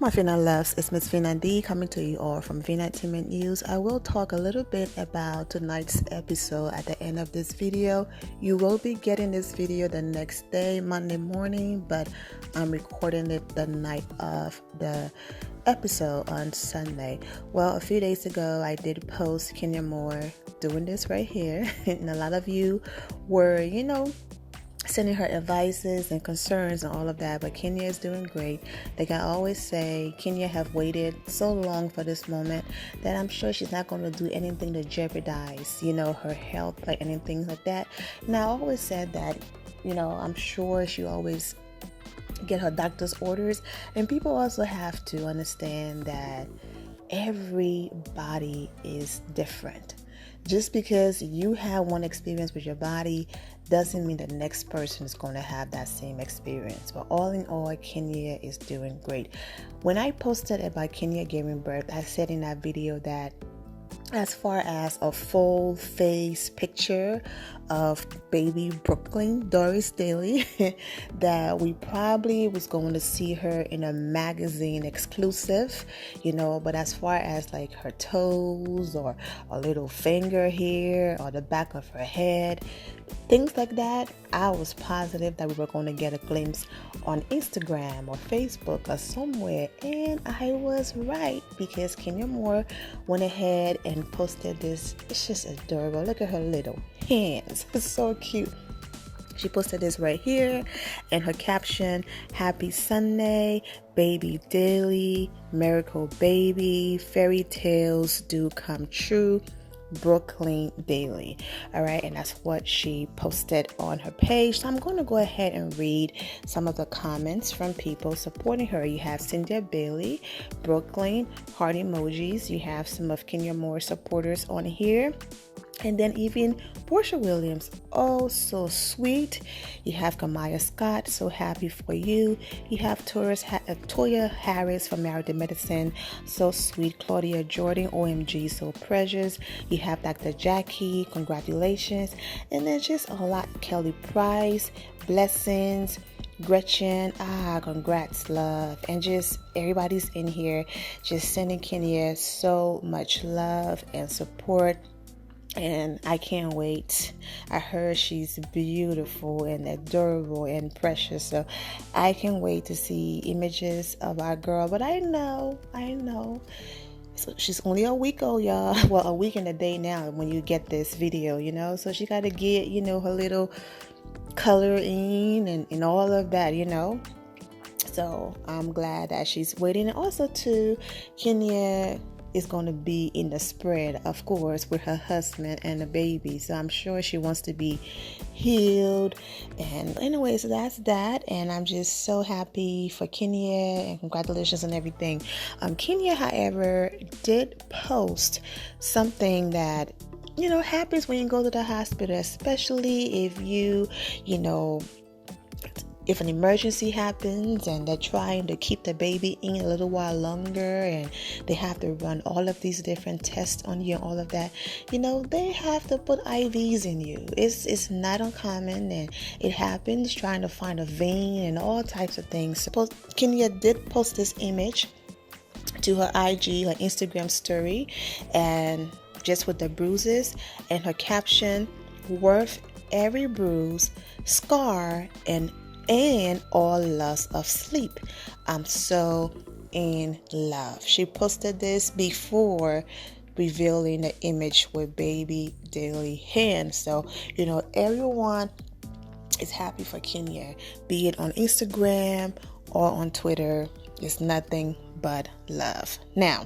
My Vina loves, it's Miss Vina D coming to you all from Vina Entertainment News. I will talk a little bit about tonight's episode at the end of this video. You will be getting this video the next day, Monday morning, but I'm recording it the night of the episode on Sunday. Well, a few days ago, I did post Kenya Moore doing this right here, and a lot of you were, sending her advices and concerns and all of that, but Kenya is doing great. Like I always say, Kenya have waited so long for this moment that I'm sure she's not going to do anything to jeopardize, her health or anything like that. Now, I always said that, I'm sure she always get her doctor's orders, and people also have to understand that everybody is different. Just because you have one experience with your body doesn't mean the next person is going to have that same experience. But all in all, Kenya is doing great. When I posted about Kenya giving birth, I said in that video that as far as a full face picture of baby Brooklyn Doris Daly, that we probably was going to see her in a magazine exclusive, but as far as like her toes or a little finger here or the back of her head, things like that, I was positive that we were going to get a glimpse on Instagram or Facebook or somewhere, and I was right, because Kenya Moore went ahead and posted this. It's just adorable. Look at her little hands. It's so cute. She posted this right here, and her caption: "Happy Sunday, baby daily, miracle baby, fairy tales do come true, Brooklyn Daily." All right, and that's what she posted on her page. So I'm going to go ahead and read some of the comments from people supporting her. You have Cynthia Bailey, Brooklyn, heart emojis. You have some of Kenya Moore supporters on here. And then even Portia Williams, oh, so sweet. You have Kamaya Scott, so happy for you. You have Toya Harris from Married to Medicine, so sweet. Claudia Jordan, OMG, so precious. You have Dr. Jackie, congratulations. And then just a lot. Kelly Price, blessings. Gretchen, congrats, love. And just everybody's in here just sending Kenya so much love and support. And I can't wait. I heard she's beautiful and adorable and precious. So I can't wait to see images of our girl. But I know. So she's only a week old, y'all. Well, a week and a day now when you get this video, So she got to get, her little coloring and all of that, So I'm glad that she's waiting. And also, too, Kenya is going to be in the spread, of course, with her husband and the baby. So I'm sure she wants to be healed. And anyway, so that's that. And I'm just so happy for Kenya, and congratulations on everything. Kenya, however, did post something that happens when you go to the hospital, especially if if an emergency happens and they're trying to keep the baby in a little while longer, and they have to run all of these different tests on you and all of that, they have to put IVs in you. It's not uncommon, and it happens, trying to find a vein and all types of things. Suppose Kenya did post this image to her IG, her Instagram story, and just with the bruises, and her caption: "Worth every bruise, scar, and all loss of sleep. I'm so in love." She posted this before revealing the image with baby daily hands. So, everyone is happy for Kenya, be it on Instagram or on Twitter. It's nothing but love. Now,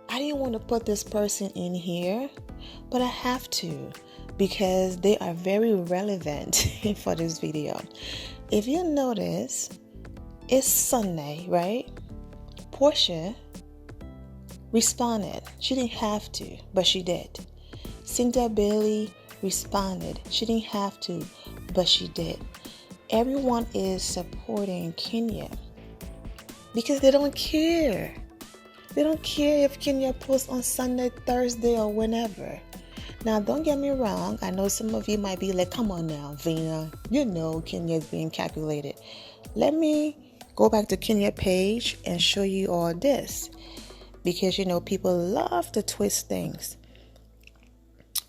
I didn't want to put this person in here, but I have to, because they are very relevant for this video. If you notice, it's Sunday, right? Portia responded. She didn't have to, but she did. Cynthia Bailey responded. She didn't have to, but she did. Everyone is supporting Kenya because they don't care. They don't care if Kenya posts on Sunday, Thursday, or whenever. Now, don't get me wrong. I know some of you might be like, come on now, Vina. Kenya's being calculated. Let me go back to Kenya page and show you all this. Because, people love to twist things.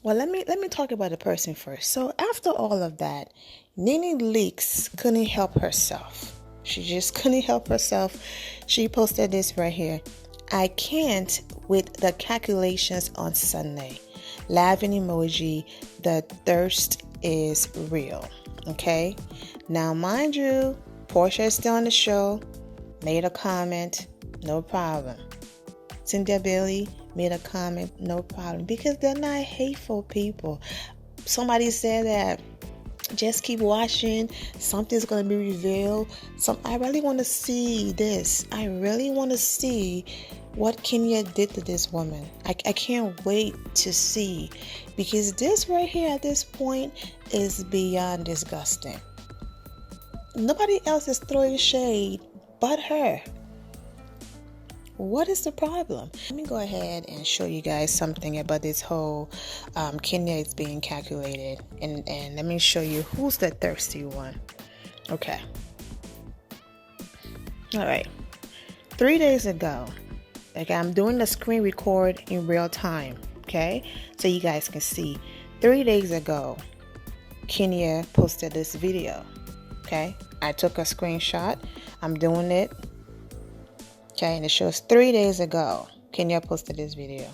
Well, let me talk about the person first. So after all of that, Nene Leakes couldn't help herself. She just couldn't help herself. She posted this right here. I can't with the calculations on Sunday. Laughing emoji. The thirst is real. Okay. Now, mind you, Portia is still on the show. Made a comment. No problem. Cynthia Bailey made a comment, no problem, because they're not hateful people. Somebody said that just keep watching, something's going to be revealed. I really want to see this. I really want to see what Kenya did to this woman. I can't wait to see, because this right here at this point is beyond disgusting. Nobody else is throwing shade but her. What is the problem? Let me go ahead and show you guys something about this whole Kenya is being calculated. And let me show you who's the thirsty one. Okay. All right. 3 days ago, I'm doing the screen record in real time. Okay. So you guys can see. 3 days ago, Kenya posted this video. Okay. I took a screenshot. I'm doing it. Okay, and it shows 3 days ago, Kenya posted this video.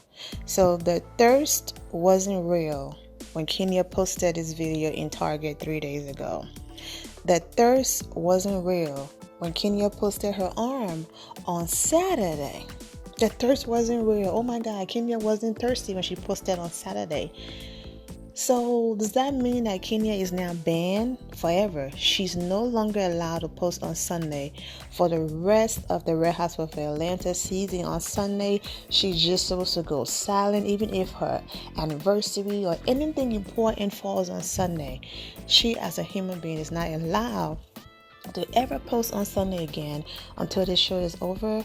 So the thirst wasn't real when Kenya posted this video in Target 3 days ago. The thirst wasn't real when Kenya posted her arm on Saturday. The thirst wasn't real. Oh my God, Kenya wasn't thirsty when she posted on Saturday. So does that mean that Kenya is now banned forever? She's no longer allowed to post on Sunday for the rest of the Real Housewives of Atlanta season. On Sunday, she's just supposed to go silent, even if her anniversary or anything important falls on Sunday. She, as a human being, is not allowed to ever post on Sunday again until this show is over.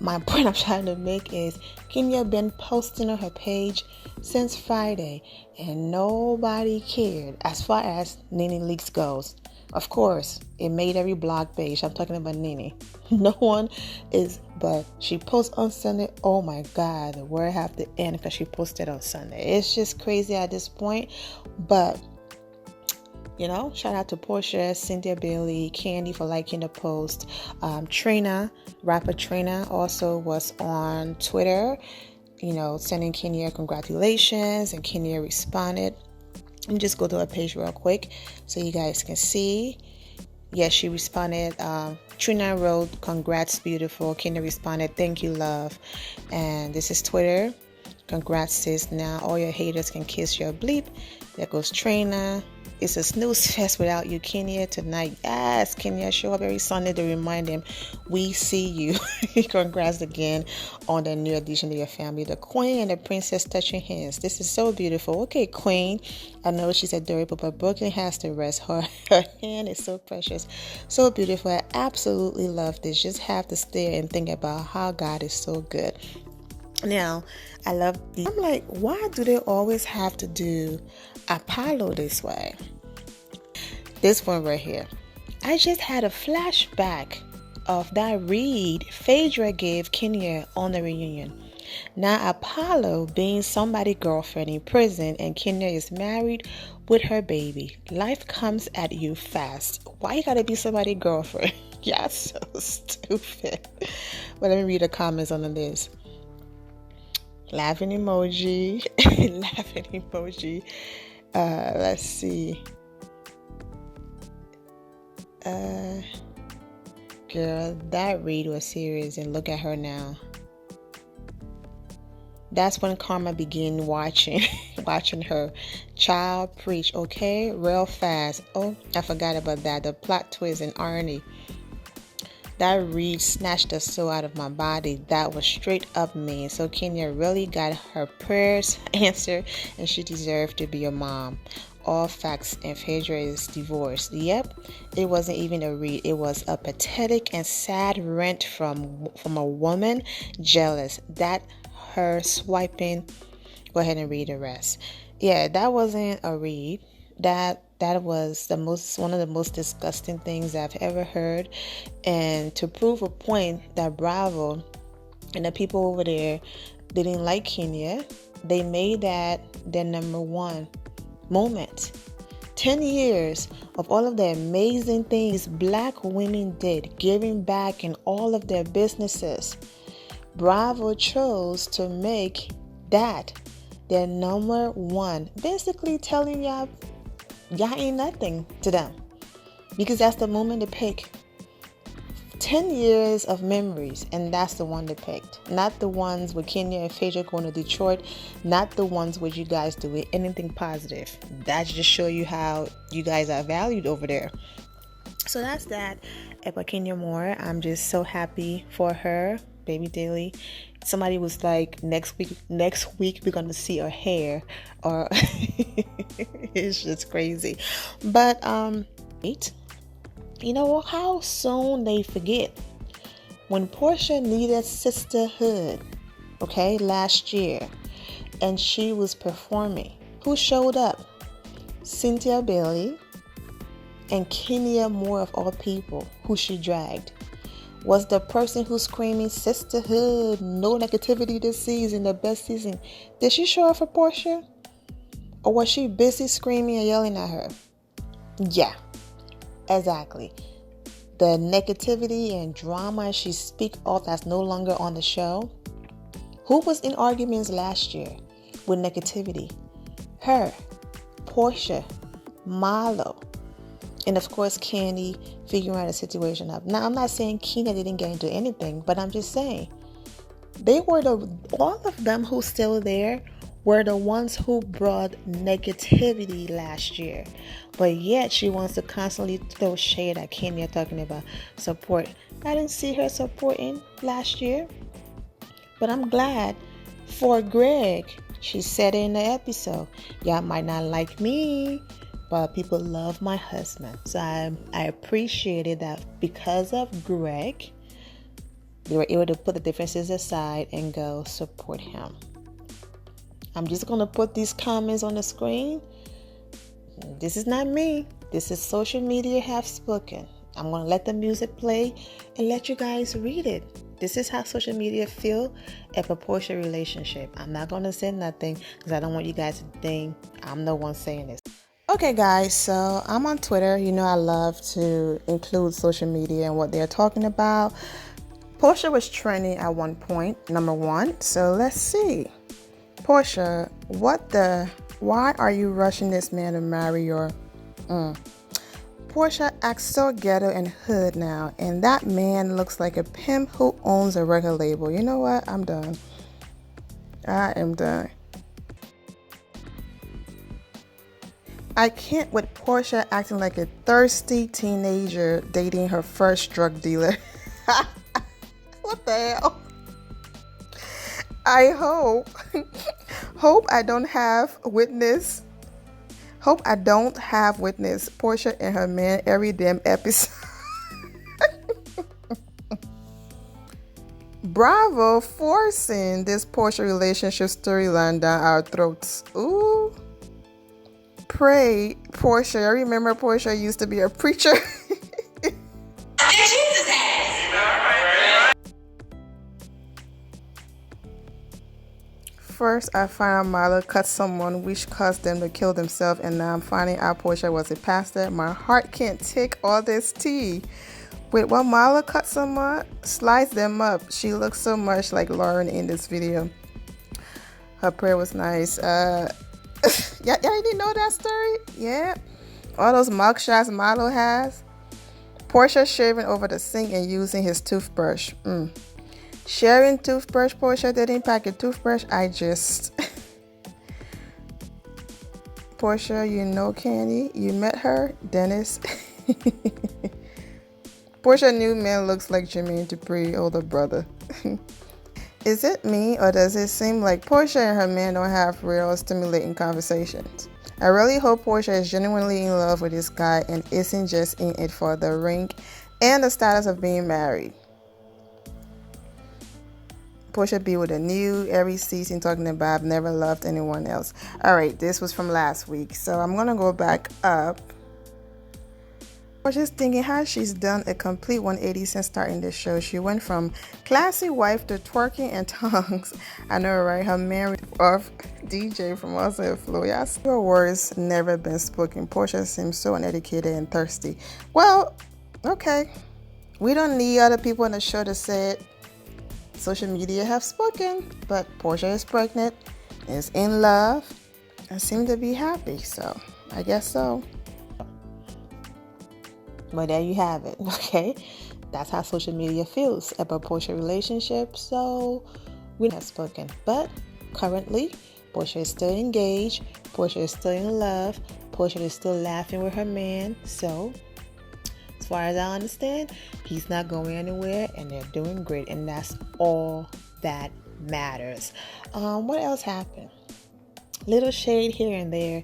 My point I'm trying to make is Kenya been posting on her page since Friday and nobody cared as far as Nene Leakes goes. Of course, it made every blog page. I'm talking about Nene. No one is, but she posts on Sunday. Oh my God, the world have to end because she posted on Sunday. It's just crazy at this point. But shout out to Portia, Cynthia Bailey, Candy for liking the post. Rapper Trina also was on Twitter, sending Kenya congratulations, and Kenya responded. Let me just go to her page real quick so you guys can see. Yes, she responded. Trina wrote, "Congrats, beautiful." Kenya responded, "Thank you, love." And this is Twitter. "Congrats, sis. Now all your haters can kiss your bleep." There goes Trina. "It's a snooze fest without you, Kenya, tonight." Yes, Kenya, show up every Sunday to remind them we see you. Congrats again on the new addition to your family. The Queen and the Princess touching hands. This is so beautiful. Okay, Queen. I know she's adorable, but Brooklyn has to rest. Her hand is so precious, so beautiful. I absolutely love this. Just have to stare and think about how God is so good. Now, I love these. I'm like, why do they always have to do Apollo this way? This one right here. I just had a flashback of that read Phaedra gave Kenya on the reunion. Now Apollo being somebody's girlfriend in prison and Kenya is married with her baby. Life comes at you fast. Why you gotta be somebody's girlfriend? Y'all so stupid. But let me read the comments on the list. Laughing emoji. Laughing emoji. Let's see. Girl, that read was serious, and look at her now. That's when karma began watching her child preach. Okay, real fast. Oh, I forgot about that. The plot twist and irony. That read snatched the soul out of my body. That was straight up mean. So Kenya really got her prayers answered, and she deserved to be a mom. All facts, and Phaedra is divorced. Yep, it wasn't even a read. It was a pathetic and sad rant from a woman jealous. That her swiping. Go ahead and read the rest. Yeah, that wasn't a read. That That was one of the most disgusting things I've ever heard. And to prove a point that Bravo and the people over there didn't like Kenya, they made that their number one moment. 10 years of all of the amazing things Black women did, giving back in all of their businesses. Bravo chose to make that their number one, basically telling y'all ain't nothing to them, because that's the moment they pick. 10 years of memories, and that's the one they picked. Not the ones with Kenya and Phaedra going to Detroit, not the ones with you guys doing anything positive. That just show you how you guys are valued over there. So that's that about Kenya Moore. I'm just so happy for her, baby Daily. Somebody was like, next week we're gonna see her hair, or it's just crazy. But you know how soon they forget. When Portia needed sisterhood, okay, last year, and she was performing, who showed up? Cynthia Bailey and Kenya Moore, of all people, who she dragged. Was the person who's screaming sisterhood, no negativity this season, the best season. Did she show up for Portia? Or was she busy screaming and yelling at her? Yeah, exactly. The negativity and drama she speaks of that's no longer on the show. Who was in arguments last year with negativity? Her, Portia, Marlo, and of course Candy figuring out a situation up. Now, I'm not saying Kenya didn't get into anything, but I'm just saying they were all of them who's still there were the ones who brought negativity last year. But yet she wants to constantly throw shade at Kenya, talking about support. I didn't see her supporting last year. But I'm glad for Greg. She said it in the episode. Y'all might not like me, but people love my husband. So I appreciated that because of Greg, they were able to put the differences aside and go support him. I'm just going to put these comments on the screen. This is not me. This is social media have spoken. I'm going to let the music play and let you guys read it. This is how social media feel at a Portia relationship. I'm not going to say nothing because I don't want you guys to think I'm the one saying this. Okay, guys, so I'm on Twitter. You know I love to include social media and what they're talking about. Portia was trending at one point, number one. So let's see. Portia, why are you rushing this man to marry your... Portia acts so ghetto and hood now, and that man looks like a pimp who owns a record label. You know what? I'm done. I am done. I can't with Portia acting like a thirsty teenager dating her first drug dealer. What the hell? I hope I don't have witness Portia and her man every damn episode. Bravo forcing this Portia relationship storyline down our throats. Ooh. Pray, Portia. I remember Portia used to be a preacher. First, I found out Marlo cut someone which caused them to kill themselves, and now I'm finding out Portia was a pastor. My heart can't take all this tea. Wait, while Marlo cut someone, slice them up. She looks so much like Lauren in this video. Her prayer was nice. Y'all didn't know that story? Yeah. All those mug shots Marlo has. Portia shaving over the sink and using his toothbrush. Sharing toothbrush, Portia didn't pack a toothbrush. Portia, you know Candy. You met her, Dennis. Portia new man looks like Jermaine Dupri, older brother. Is it me, or does it seem like Portia and her man don't have real stimulating conversations? I really hope Portia is genuinely in love with this guy and isn't just in it for the ring and the status of being married. Portia be with a new every season talking about I've never loved anyone else. All right, this was from last week, so I'm gonna go back up. Portia's thinking how she's done a complete 180 since starting this show. She went from classy wife to twerking and tongues. I know, right? Her married off DJ from also Flow. Yes, her words never been spoken. Portia seems so uneducated and thirsty. Well, okay. We don't need other people on the show to say it. Social media have spoken, but Portia is pregnant, is in love, and seems to be happy. So I guess so. But there you have it, okay? That's how social media feels about Portia relationship. So we have spoken. But currently, Portia is still engaged. Portia is still in love. Portia is still laughing with her man. So as far as I understand, he's not going anywhere and they're doing great. And that's all that matters. What else happened? Little shade here and there.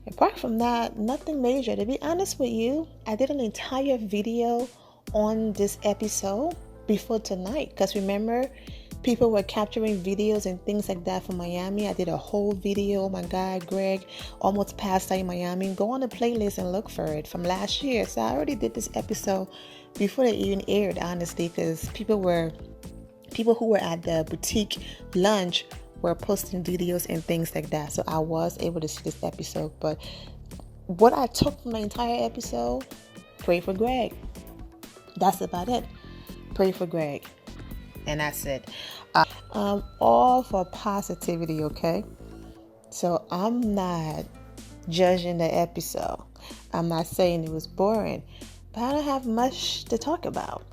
Apart from that, nothing major. To be honest with you, I did an entire video on this episode before tonight. Because remember, people were capturing videos and things like that from Miami. I did a whole video. My guy, Greg, almost passed out in Miami. Go on the playlist and look for it from last year. So I already did this episode before they even aired, honestly. Because people who were at the boutique lunch were posting videos and things like that. So I was able to see this episode. But what I took from the entire episode, pray for Greg. That's about it. Pray for Greg. And that's it. All for positivity, okay? So I'm not judging the episode. I'm not saying it was boring. But I don't have much to talk about.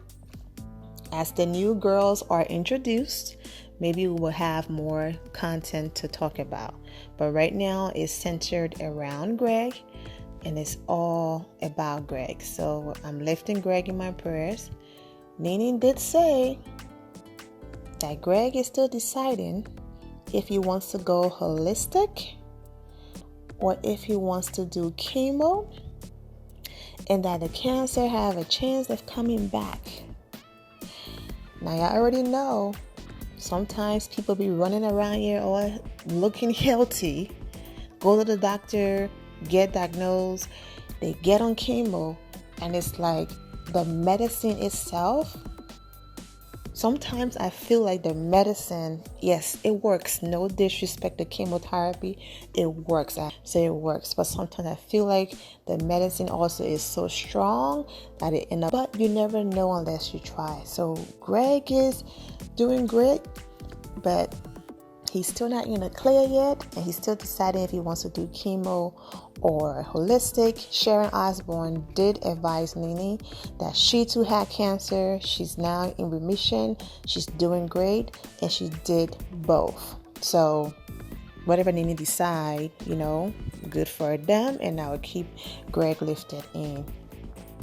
As the new girls are introduced, maybe we will have more content to talk about. But right now, it's centered around Greg, and it's all about Greg. So I'm lifting Greg in my prayers. Nene did say that Greg is still deciding if he wants to go holistic or if he wants to do chemo, and that the cancer have a chance of coming back. Now, I already know sometimes people be running around here or looking healthy, go to the doctor, get diagnosed, they get on chemo, and it's like the medicine itself. Sometimes I feel like the medicine, yes, it works. No disrespect to chemotherapy. It works. I say it works. But sometimes I feel like the medicine also is so strong that it ends up. But you never know unless you try. So Greg is doing great, but he's still not in the clear yet. And he's still deciding if he wants to do chemo or holistic. Sharon Osbourne did advise Nene that she too had cancer. She's now in remission. She's doing great, and she did both. So whatever Nene decide, good for them. And I will keep Greg lifted in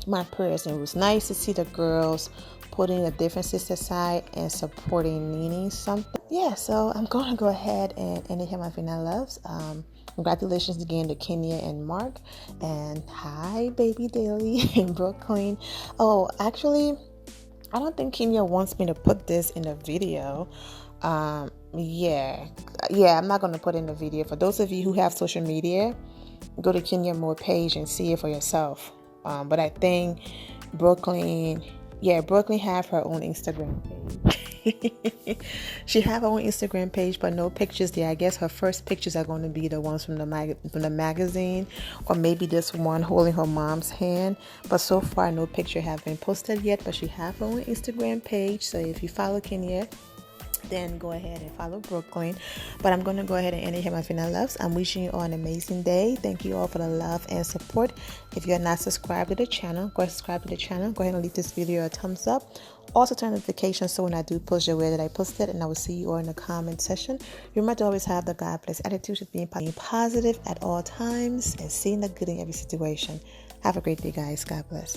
my prayers. And it was nice to see the girls putting the differences aside and supporting Nene something. Yeah, so I'm going to go ahead and end it here, my Vina loves. Congratulations again to Kenya and Mark. And hi, baby Daily in Brooklyn. Oh, actually, I don't think Kenya wants me to put this in the video. Yeah, I'm not going to put in the video. For those of you who have social media, go to Kenya Moore page and see it for yourself. But I think Brooklyn have her own Instagram page. She have her own Instagram page, but no pictures there. I guess her first pictures are going to be the ones from the magazine, or maybe this one holding her mom's hand. But so far, no picture have been posted yet. But she have her own Instagram page. So if you follow Kenya, then go ahead and follow Brooklyn. But I'm going to go ahead and end it here, my Vina loves. I'm wishing you all an amazing day. Thank you all for the love and support. If you're not subscribed to the channel, go ahead and subscribe to the channel. Go ahead and leave this video a thumbs up. Also turn notifications so when I do post your way that I posted, and I will see you all in the comment section. Remember to always have the God bless attitude of being positive at all times and seeing the good in every situation. Have a great day, guys. God bless.